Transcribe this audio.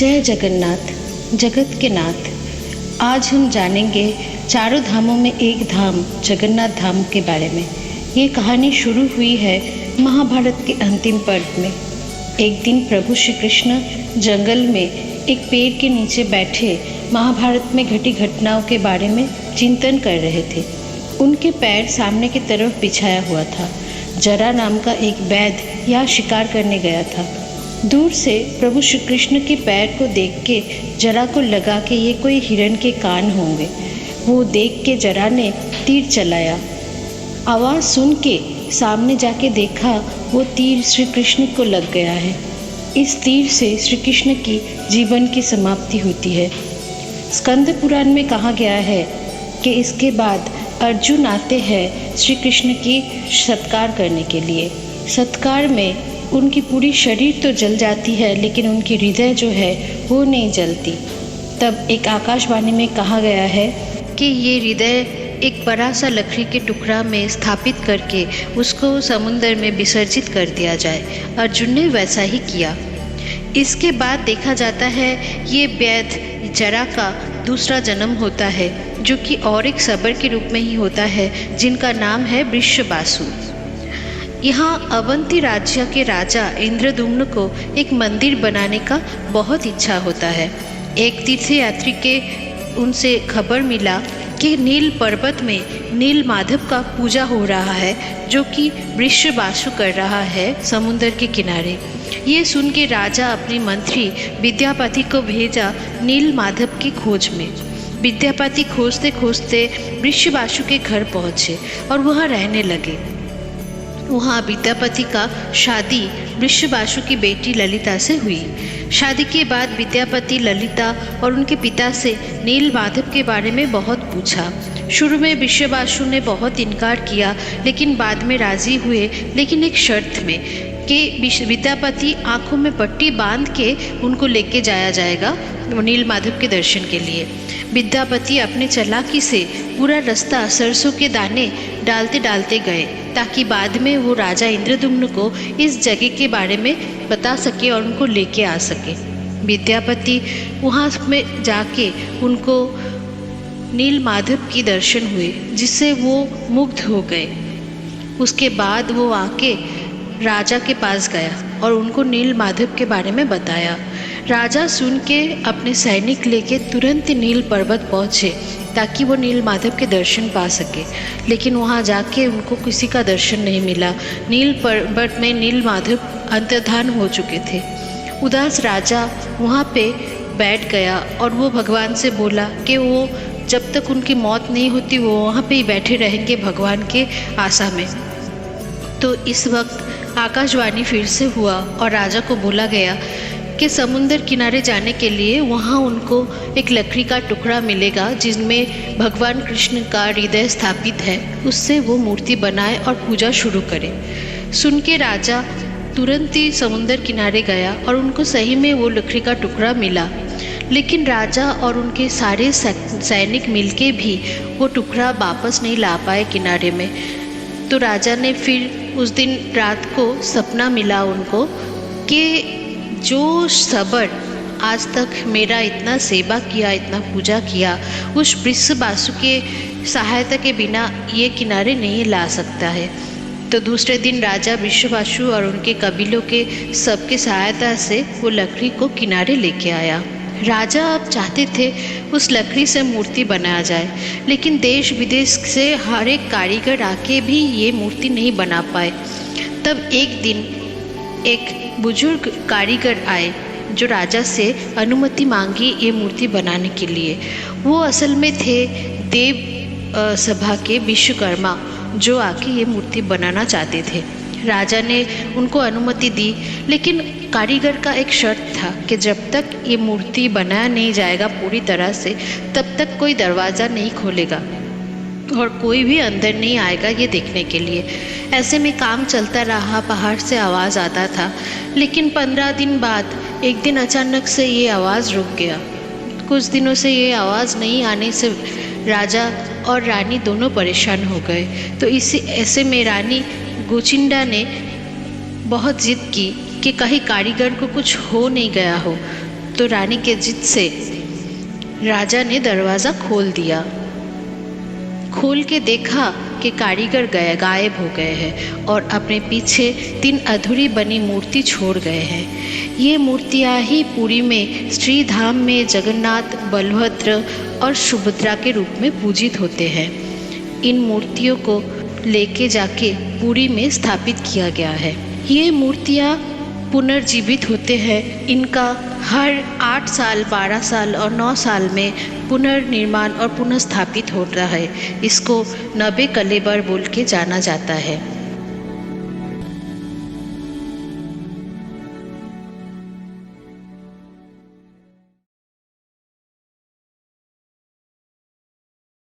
जय जगन्नाथ, जगत के नाथ। आज हम जानेंगे चारों धामों में एक धाम जगन्नाथ धाम के बारे में। ये कहानी शुरू हुई है महाभारत के अंतिम पर्व में। एक दिन प्रभु श्री कृष्ण जंगल में एक पेड़ के नीचे बैठे महाभारत में घटी घटनाओं के बारे में चिंतन कर रहे थे। उनके पैर सामने की तरफ बिछाया हुआ था। जरा नाम का एक वैद्य यहाँ शिकार करने गया था। दूर से प्रभु श्री कृष्ण के पैर को देख के जरा को लगा कि ये कोई हिरण के कान होंगे। वो देख के जरा ने तीर चलाया। आवाज़ सुन के सामने जाके देखा, वो तीर श्री कृष्ण को लग गया है। इस तीर से श्री कृष्ण की जीवन की समाप्ति होती है। स्कंद पुराण में कहा गया है कि इसके बाद अर्जुन आते हैं श्री कृष्ण की सत्कार करने के लिए। सत्कार में उनकी पूरी शरीर तो जल जाती है, लेकिन उनकी हृदय जो है वो नहीं जलती। तब एक आकाशवाणी में कहा गया है कि ये हृदय एक बड़ा सा लकड़ी के टुकड़ा में स्थापित करके उसको समुद्र में विसर्जित कर दिया जाए। अर्जुन ने वैसा ही किया। इसके बाद देखा जाता है ये वैद्य जरा का दूसरा जन्म होता है, जो कि और एक सबर के रूप में ही होता है, जिनका नाम है वृषवासु। यहाँ अवंती राज्य के राजा इंद्रदुम्न को एक मंदिर बनाने का बहुत इच्छा होता है। एक तीर्थयात्री के उनसे खबर मिला कि नील पर्वत में नील माधव का पूजा हो रहा है, जो कि वृषवासु कर रहा है समुद्र के किनारे। ये सुन के राजा अपने मंत्री विद्यापति को भेजा नील माधव की खोज में। विद्यापति खोजते खोजते वृषवासु के घर पहुँचे और वहाँ रहने लगे। वहाँ विद्यापति का शादी वृषवासु की बेटी ललिता से हुई। शादी के बाद विद्यापति ललिता और उनके पिता से नील माधव के बारे में बहुत पूछा। शुरू में वृषवासु ने बहुत इनकार किया, लेकिन बाद में राजी हुए, लेकिन एक शर्त में कि विद्यापति आंखों में पट्टी बांध के उनको लेके जाया जाएगा नील माधव के दर्शन के लिए। विद्यापति अपने चालाकी से पूरा रास्ता सरसों के दाने डालते डालते गए, ताकि बाद में वो राजा इंद्रदुम्न को इस जगह के बारे में बता सके और उनको लेके आ सके। विद्यापति वहाँ में जाके उनको नील माधव की दर्शन हुए, जिससे वो मुग्ध हो गए। उसके बाद वो आके राजा के पास गया और उनको नील माधव के बारे में बताया। राजा सुन के अपने सैनिक लेके तुरंत नील पर्वत पहुँचे, ताकि वो नील माधव के दर्शन पा सके। लेकिन वहाँ जाके उनको किसी का दर्शन नहीं मिला। नील पर्वत में नील माधव अंतर्धान हो चुके थे। उदास राजा वहाँ पे बैठ गया और वो भगवान से बोला कि वो जब तक उनकी मौत नहीं होती वो वहाँ पे ही बैठे रहेंगे भगवान के आशा में। तो इस वक्त आकाशवाणी फिर से हुआ और राजा को बोला गया कि समुद्र किनारे जाने के लिए वहाँ उनको एक लकड़ी का टुकड़ा मिलेगा, जिसमें भगवान कृष्ण का हृदय स्थापित है। उससे वो मूर्ति बनाए और पूजा शुरू करे। सुन के राजा तुरंत ही समुद्र किनारे गया और उनको सही में वो लकड़ी का टुकड़ा मिला। लेकिन राजा और उनके सारे सैनिक मिलके भी वो टुकड़ा वापस नहीं ला पाए किनारे में। तो राजा ने फिर उस दिन रात को सपना मिला उनको कि जो सबर आज तक मेरा इतना सेवा किया, इतना पूजा किया, उस वृषवासु के सहायता के बिना ये किनारे नहीं ला सकता है। तो दूसरे दिन राजा वृषवासु और उनके कबीलों के सबके सहायता से वो लकड़ी को किनारे लेके आया। राजा अब चाहते थे उस लकड़ी से मूर्ति बनाया जाए, लेकिन देश विदेश से हर एक कारीगर आके भी ये मूर्ति नहीं बना पाए। तब एक दिन एक बुजुर्ग कारीगर आए जो राजा से अनुमति मांगी ये मूर्ति बनाने के लिए। वो असल में थे देव सभा के विश्वकर्मा, जो आके ये मूर्ति बनाना चाहते थे। राजा ने उनको अनुमति दी, लेकिन कारीगर का एक शर्त था कि जब तक ये मूर्ति बनाया नहीं जाएगा पूरी तरह से, तब तक कोई दरवाज़ा नहीं खोलेगा और कोई भी अंदर नहीं आएगा ये देखने के लिए। ऐसे में काम चलता रहा। बाहर से आवाज़ आता था, लेकिन 15 दिन बाद एक दिन अचानक से ये आवाज़ रुक गया। कुछ दिनों से ये आवाज़ नहीं आने से राजा और रानी दोनों परेशान हो गए। तो इसी ऐसे में रानी गोचिंडा ने बहुत जिद की कि कहीं कारीगर को कुछ हो नहीं गया हो। तो रानी के जिद से राजा ने दरवाज़ा खोल दिया। खोल के देखा कि कारीगर गायब हो गए हैं और अपने पीछे 3 अधूरी बनी मूर्ति छोड़ गए हैं। ये मूर्तियाँ ही पुरी में श्री धाम में जगन्नाथ, बलभद्र और सुभद्रा के रूप में पूजित होते हैं। इन मूर्तियों को लेके जाके पुरी में स्थापित किया गया है। ये मूर्तियाँ पुनर्जीवित होते हैं। इनका हर 8 साल, 12 साल और 9 साल में पुनर्निर्माण और पुनः स्थापित होता है। इसको नबे कलेबर बोल के जाना जाता है।